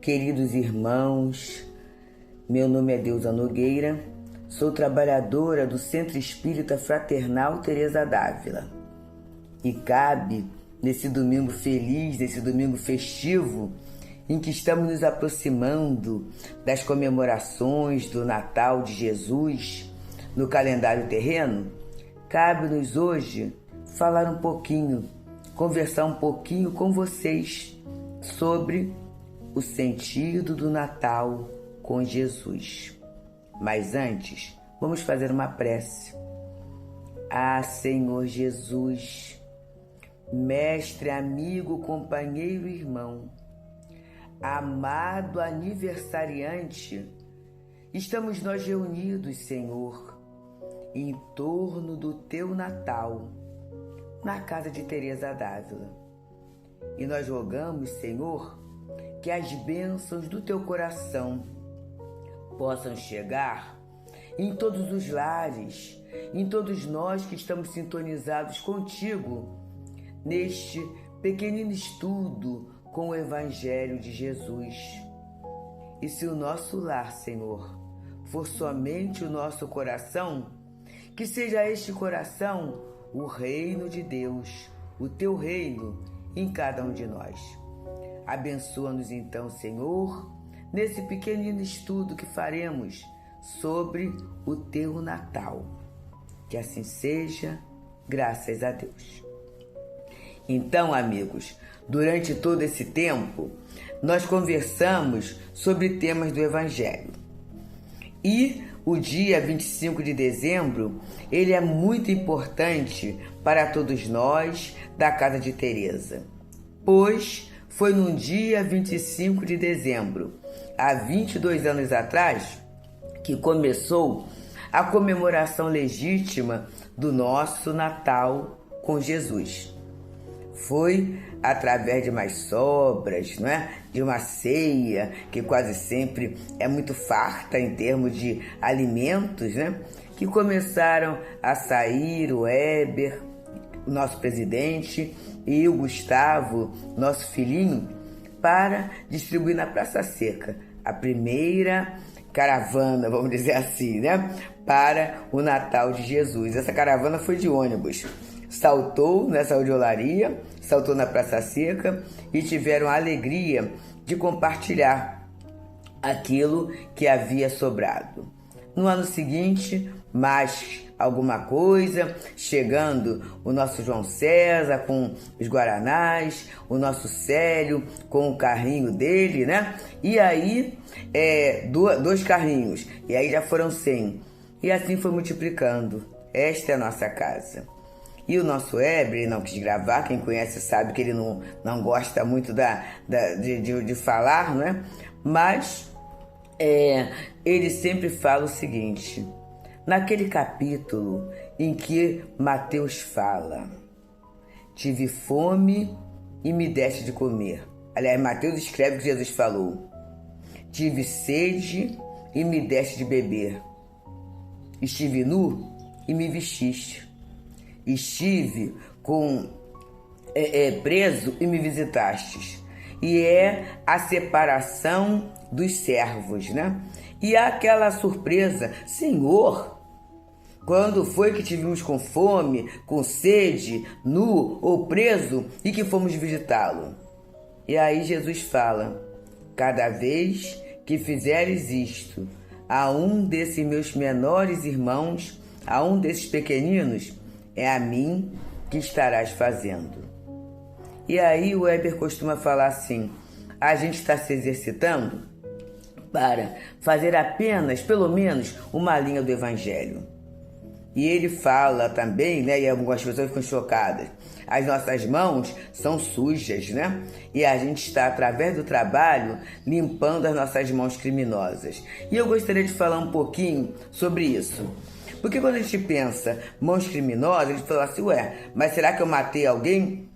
Queridos irmãos, meu nome é Deusa Nogueira, sou trabalhadora do Centro Espírita Fraternal Teresa d'Ávila. E cabe, nesse domingo feliz, nesse domingo festivo, em que estamos nos aproximando das comemorações do Natal de Jesus no calendário terreno, cabe-nos hoje falar um pouquinho, conversar um pouquinho com vocês sobre o sentido do Natal com Jesus. Mas antes, vamos fazer uma prece. Ah, Senhor Jesus, mestre, amigo, companheiro e irmão, amado aniversariante, estamos nós reunidos, Senhor, em torno do Teu Natal, na casa de Teresa d'Ávila. E nós rogamos, Senhor, que as bênçãos do Teu coração possam chegar em todos os lares, em todos nós que estamos sintonizados contigo, neste pequenino estudo com o Evangelho de Jesus. E se o nosso lar, Senhor, for somente o nosso coração, que seja este coração o reino de Deus, o Teu reino em cada um de nós. Abençoa-nos então, Senhor, nesse pequenino estudo que faremos sobre o Teu Natal. Que assim seja, graças a Deus. Então, amigos, durante todo esse tempo, nós conversamos sobre temas do Evangelho. E o dia 25 de dezembro, ele é muito importante para todos nós da Casa de Teresa, pois foi no dia 25 de dezembro, há 22 anos atrás, que começou a comemoração legítima do nosso Natal com Jesus. Foi através de umas sobras, não é? De uma ceia que quase sempre é muito farta em termos de alimentos, né? Que começaram a sair o Heber, o nosso presidente, e o Gustavo, nosso filhinho, para distribuir na Praça Seca a primeira caravana, vamos dizer assim, né? Para o Natal de Jesus. Essa caravana foi de ônibus. Saltou nessa audiolaria, saltou na Praça Seca e tiveram a alegria de compartilhar aquilo que havia sobrado. No ano seguinte, mais alguma coisa, chegando o nosso João César com os guaranás, o nosso Célio com o carrinho dele, né? E aí, dois carrinhos, e aí já foram 100. E assim foi multiplicando. Esta é a nossa casa. E o nosso Heber não quis gravar, quem conhece sabe que ele não gosta muito de falar, né? Mas ele sempre fala o seguinte, naquele capítulo em que Mateus fala, tive fome e me deste de comer. Aliás, Mateus escreve que Jesus falou, tive sede e me deste de beber. Estive nu e me vestiste. Estive preso e me visitastes. E é a separação dos servos, né? E aquela surpresa, Senhor, quando foi que tivemos com fome, com sede, nu ou preso e que fomos visitá-lo? E aí Jesus fala, cada vez que fizeres isto a um desses meus menores irmãos, a um desses pequeninos, é a mim que estarás fazendo. E aí o Heber costuma falar assim, a gente está se exercitando para fazer apenas, pelo menos, uma linha do Evangelho. E ele fala também, né, e algumas pessoas ficam chocadas, as nossas mãos são sujas, né? E a gente está, através do trabalho, limpando as nossas mãos criminosas. E eu gostaria de falar um pouquinho sobre isso. Porque quando a gente pensa mãos criminosas, a gente fala assim, mas será que eu matei alguém?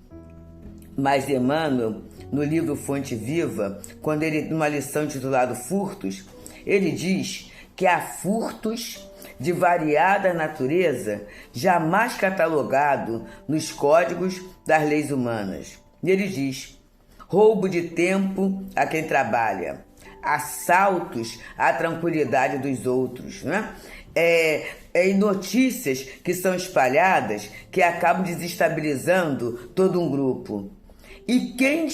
Mas Emmanuel, no livro Fonte Viva, quando ele, numa lição intitulada Furtos, ele diz que há furtos de variada natureza, jamais catalogado nos códigos das leis humanas. E ele diz, roubo de tempo a quem trabalha, assaltos à tranquilidade dos outros, né? E notícias que são espalhadas que acabam desestabilizando todo um grupo. E quem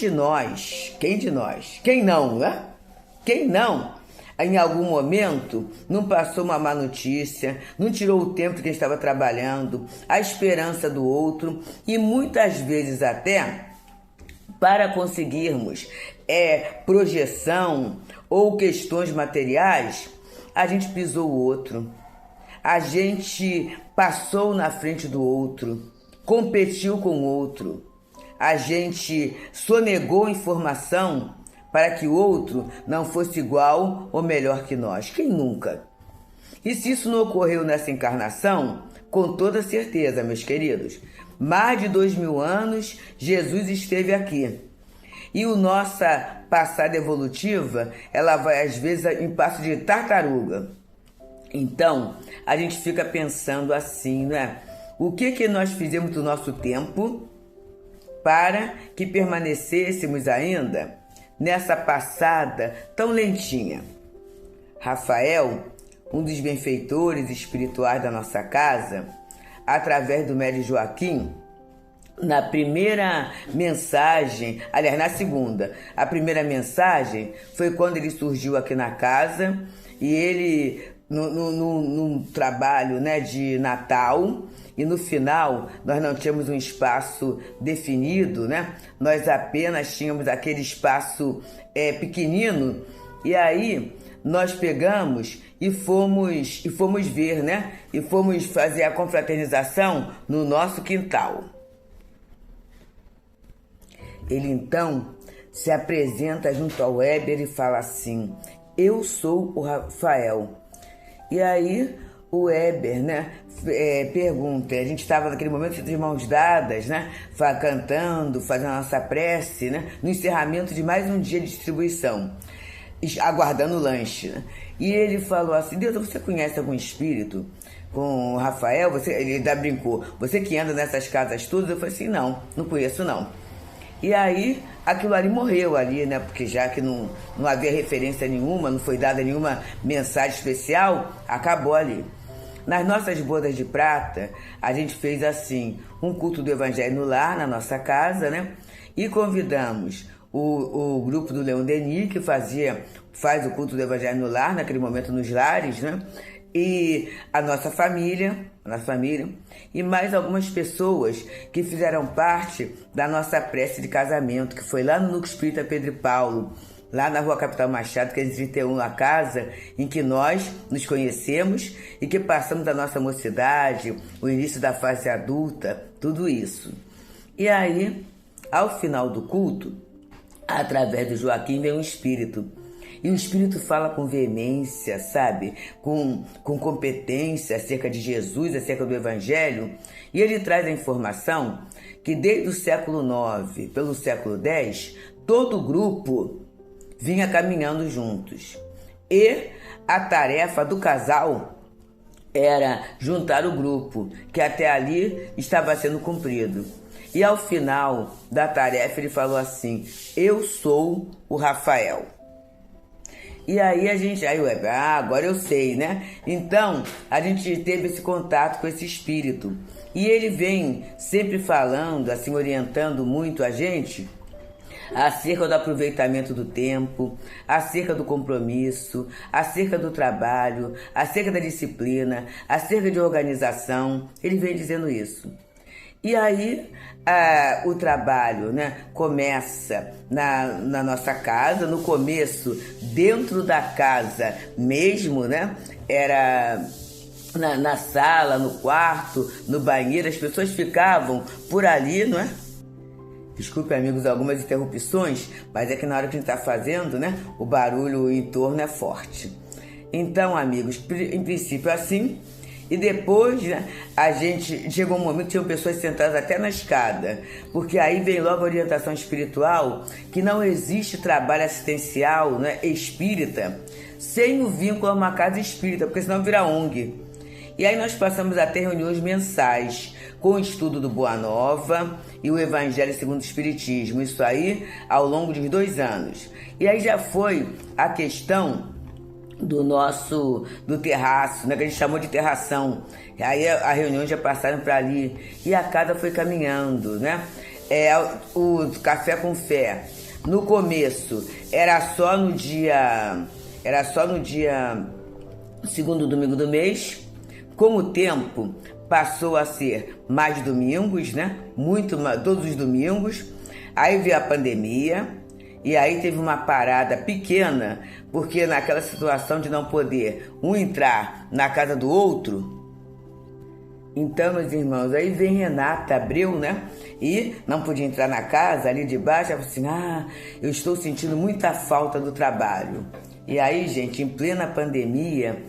não, né? Quem não, em algum momento, não passou uma má notícia, não tirou o tempo de quem estava trabalhando, a esperança do outro e muitas vezes até para conseguirmos projeção ou questões materiais, a gente pisou o outro, a gente passou na frente do outro, competiu com o outro, a gente sonegou informação para que o outro não fosse igual ou melhor que nós. Quem nunca? E se isso não ocorreu nessa encarnação, com toda certeza, meus queridos, mais de 2000 anos Jesus esteve aqui. E a nossa passada evolutiva, ela vai às vezes em passo de tartaruga. Então, a gente fica pensando assim, né? O que nós fizemos do nosso tempo para que permanecêssemos ainda nessa passada tão lentinha? Rafael, um dos benfeitores espirituais da nossa casa, através do médium Joaquim, na primeira mensagem, aliás, na segunda, a primeira mensagem foi quando ele surgiu aqui na casa e ele, num trabalho, né, de Natal, e no final nós não tínhamos um espaço definido, né? Nós apenas tínhamos aquele espaço pequenino, e aí nós pegamos e fomos ver, né? E fomos fazer a confraternização no nosso quintal. Ele então se apresenta junto ao Weber e fala assim: eu sou o Rafael. E aí o Weber, né, pergunta, a gente estava naquele momento de mãos dadas, né, cantando, fazendo a nossa prece, né, no encerramento de mais um dia de distribuição, aguardando o lanche, né? E ele falou assim: Deus, você conhece algum espírito com o Rafael? Ele ainda brincou, você que anda nessas casas todas? Eu falei assim: não conheço não. E aí aquilo ali morreu ali, né? Porque já que não havia referência nenhuma, não foi dada nenhuma mensagem especial, acabou ali. Nas nossas bodas de prata, a gente fez assim, um culto do Evangelho no lar, na nossa casa, né? E convidamos o grupo do Leon Denis, que faz o culto do Evangelho no lar, naquele momento nos lares, né? E a nossa família, e mais algumas pessoas que fizeram parte da nossa prece de casamento, que foi lá no Núcleo Espírita Pedro e Paulo, lá na Rua Capitão Machado, 531, a casa em que nós nos conhecemos e que passamos a nossa mocidade, o início da fase adulta, tudo isso. E aí, ao final do culto, através do Joaquim, vem um espírito. E o Espírito fala com veemência, sabe? Com competência acerca de Jesus, acerca do Evangelho. E ele traz a informação que desde o século IX, pelo século X, todo o grupo vinha caminhando juntos. E a tarefa do casal era juntar o grupo, que até ali estava sendo cumprido. E ao final da tarefa ele falou assim: eu sou o Rafael. E aí o Weber, agora eu sei, né? Então, a gente teve esse contato com esse espírito. E ele vem sempre falando, assim, orientando muito a gente acerca do aproveitamento do tempo, acerca do compromisso, acerca do trabalho, acerca da disciplina, acerca de organização. Ele vem dizendo isso. E aí o trabalho, né, começa na nossa casa. No começo, dentro da casa mesmo, né, era na sala, no quarto, no banheiro, as pessoas ficavam por ali, não é? Desculpe, amigos, algumas interrupções, mas é que na hora que a gente está fazendo, né, o barulho em torno é forte. Então, amigos, em princípio assim. E depois, né, a gente chegou um momento que tinham pessoas sentadas até na escada, porque aí vem logo a orientação espiritual que não existe trabalho assistencial, né, espírita sem o vínculo a uma casa espírita, porque senão vira ONG. E aí nós passamos a ter reuniões mensais com o estudo do Boa Nova e o Evangelho segundo o Espiritismo. Isso aí ao longo de 2 anos. E aí já foi a questão do terraço, né, que a gente chamou de terração. Aí a reunião já passaram para ali e a casa foi caminhando, né? O Café com Fé, no começo era só no dia segundo domingo do mês. Com o tempo passou a ser mais domingos, né? Todos os domingos. Aí veio a pandemia. E aí teve uma parada pequena, porque naquela situação de não poder um entrar na casa do outro. Então, meus irmãos, aí vem Renata Abreu, né? E não podia entrar na casa, ali de baixo, ela falou assim, eu estou sentindo muita falta do trabalho. E aí, gente, em plena pandemia,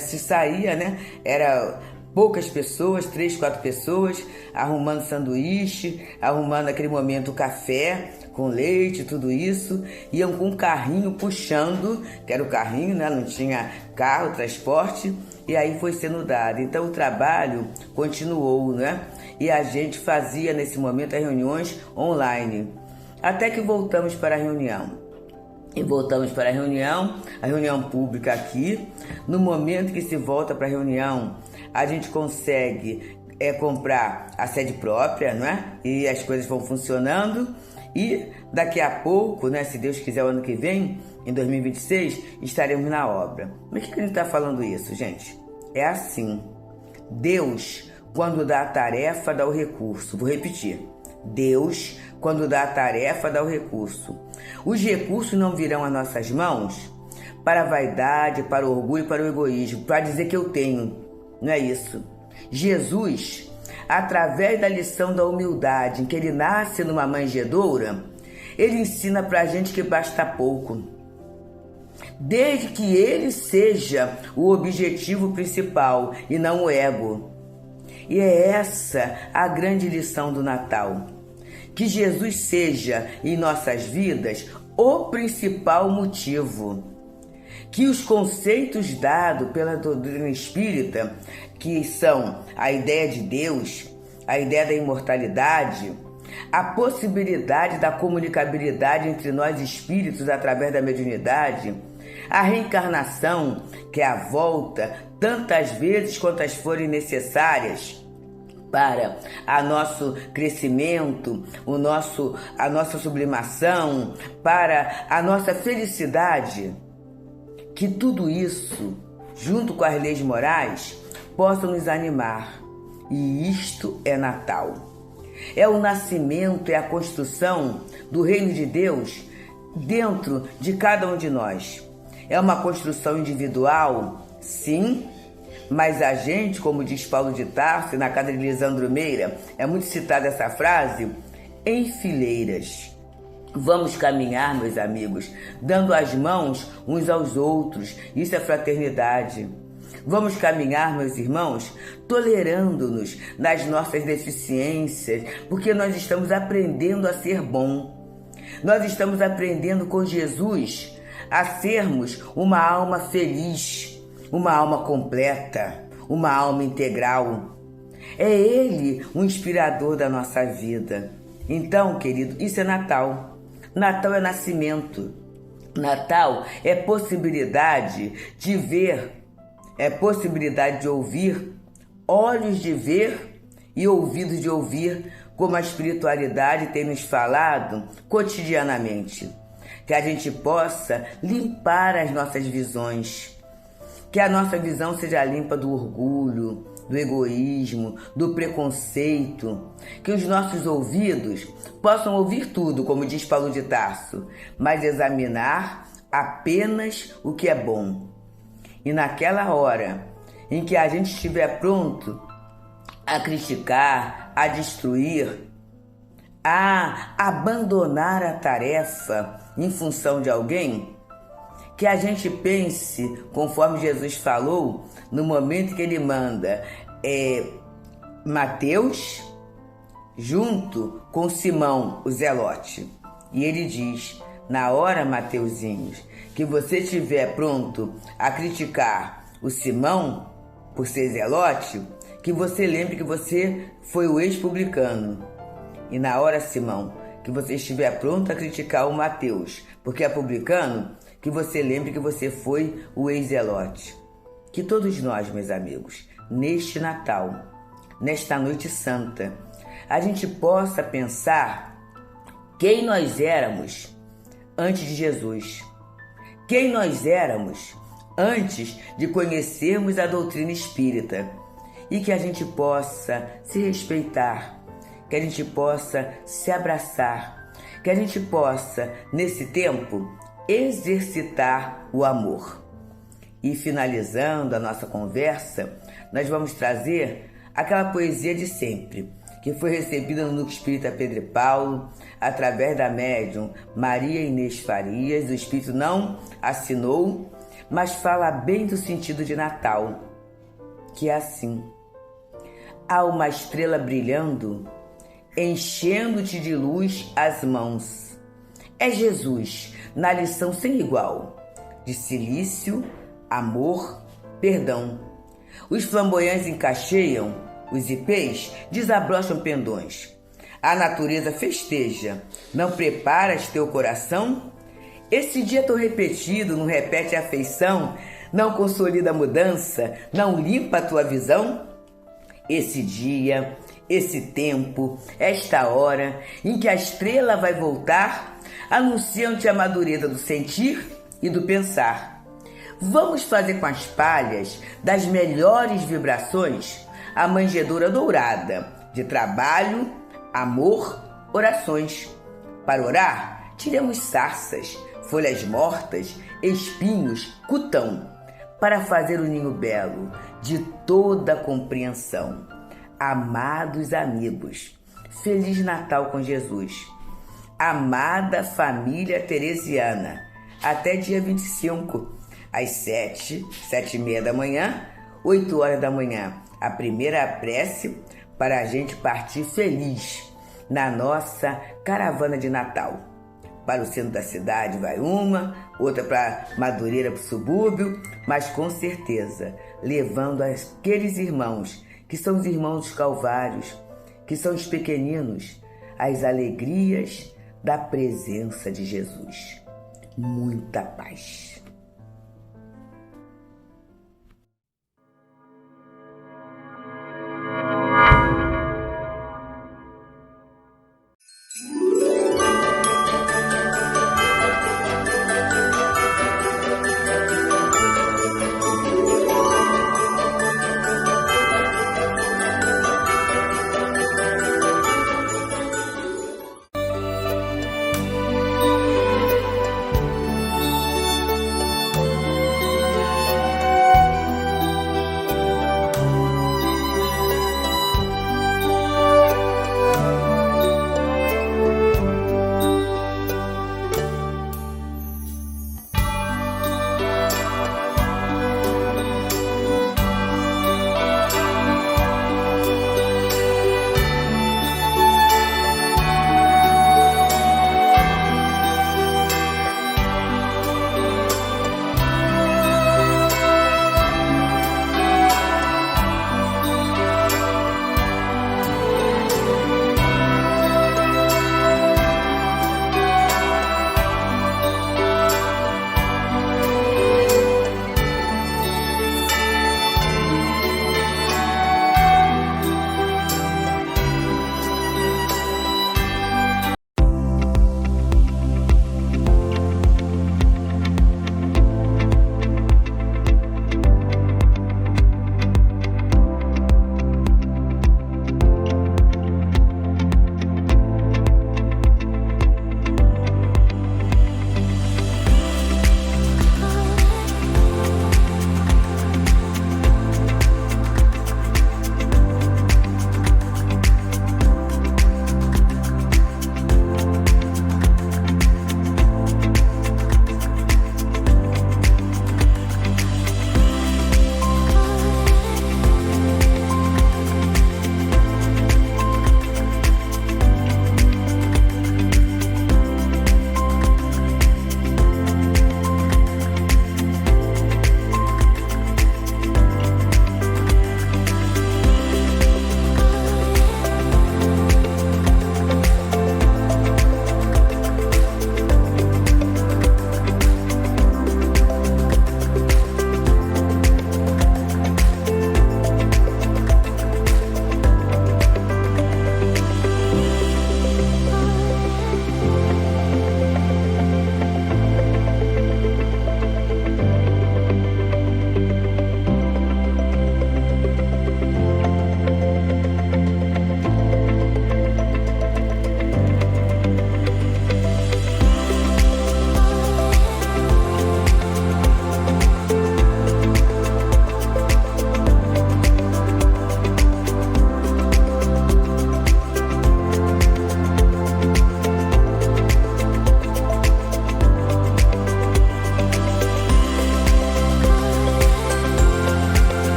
se saía, né? Era poucas pessoas, 3, 4 pessoas, arrumando sanduíche, arrumando naquele momento o café com leite, tudo isso, iam com um carrinho puxando, que era o carrinho, né? Não tinha carro, transporte, e aí foi sendo dado. Então o trabalho continuou, né? E a gente fazia nesse momento as reuniões online, até que voltamos para a reunião. E voltamos para a reunião pública aqui. No momento que se volta para a reunião, a gente consegue comprar a sede própria, não é? E as coisas vão funcionando. E daqui a pouco, né, se Deus quiser, o ano que vem, em 2026, estaremos na obra. Mas o que a gente está falando isso, gente? É assim. Deus, quando dá a tarefa, dá o recurso. Vou repetir. Deus, quando dá a tarefa, dá o recurso. Os recursos não virão às nossas mãos para a vaidade, para o orgulho, para o egoísmo, para dizer que eu tenho. Não é isso. Jesus, através da lição da humildade, em que ele nasce numa manjedoura, ele ensina pra gente que basta pouco. Desde que ele seja o objetivo principal e não o ego. E é essa a grande lição do Natal. Que Jesus seja em nossas vidas o principal motivo. Que os conceitos dados pela doutrina espírita, que são a ideia de Deus, a ideia da imortalidade, a possibilidade da comunicabilidade entre nós espíritos através da mediunidade, a reencarnação, que é a volta tantas vezes quantas forem necessárias para o nosso crescimento, a nossa sublimação, para a nossa felicidade, que tudo isso, junto com as leis morais, possam nos animar. E isto é Natal. É o nascimento, é a construção do reino de Deus dentro de cada um de nós. É uma construção individual, sim, mas a gente, como diz Paulo de Tarso, na casa de Lisandro Meira, é muito citada essa frase, em fileiras. Vamos caminhar, meus amigos, dando as mãos uns aos outros. Isso é fraternidade. Vamos caminhar, meus irmãos, tolerando-nos nas nossas deficiências, porque nós estamos aprendendo a ser bom. Nós estamos aprendendo com Jesus a sermos uma alma feliz, uma alma completa, uma alma integral. É Ele o inspirador da nossa vida. Então, querido, isso é Natal. Natal é nascimento. Natal é possibilidade de ver, é possibilidade de ouvir, olhos de ver e ouvidos de ouvir, como a espiritualidade tem nos falado cotidianamente. Que a gente possa limpar as nossas visões. Que a nossa visão seja limpa do orgulho, do egoísmo, do preconceito. Que os nossos ouvidos possam ouvir tudo, como diz Paulo de Tarso, mas examinar apenas o que é bom. E naquela hora em que a gente estiver pronto a criticar, a destruir, a abandonar a tarefa em função de alguém, que a gente pense, conforme Jesus falou, no momento que ele manda Mateus junto com Simão, o Zelote. E ele diz, na hora, Mateuzinhos, que você estiver pronto a criticar o Simão por ser Zelote, que você lembre que você foi o ex-publicano. E na hora, Simão, que você estiver pronto a criticar o Mateus, porque é publicano, que você lembre que você foi o ex-zelote. Que todos nós, meus amigos, neste Natal, nesta noite santa, a gente possa pensar quem nós éramos antes de Jesus. Quem nós éramos antes de conhecermos a doutrina espírita. E que a gente possa se respeitar, que a gente possa se abraçar, que a gente possa, nesse tempo, exercitar o amor. E finalizando a nossa conversa, nós vamos trazer aquela poesia de sempre, que foi recebida no Núcleo Espírita Pedro e Paulo, através da médium Maria Inês Farias. O Espírito não assinou, mas fala bem do sentido de Natal, que é assim: há uma estrela brilhando, enchendo-te de luz as mãos. É Jesus, na lição sem igual, de silício, amor, perdão. Os flamboyantes encaixeiam, os ipês desabrocham pendões. A natureza festeja, não preparas teu coração? Esse dia tão repetido não repete a afeição, não consolida a mudança, não limpa a tua visão? Esse dia, esse tempo, esta hora em que a estrela vai voltar, anunciam-te a madureza do sentir e do pensar. Vamos fazer com as palhas das melhores vibrações a manjedoura dourada de trabalho, amor, orações. Para orar, tiremos sarças, folhas mortas, espinhos, cutão, para fazer o ninho belo de toda a compreensão. Amados amigos, Feliz Natal com Jesus. Amada família teresiana, até dia 25, às 7h30 da manhã, 8h da manhã, a primeira prece para a gente partir feliz na nossa caravana de Natal. Para o centro da cidade vai uma, outra para Madureira, para o subúrbio, mas com certeza levando aqueles irmãos que são os irmãos dos Calvários, que são os pequeninos, as alegrias da presença de Jesus. Muita paz.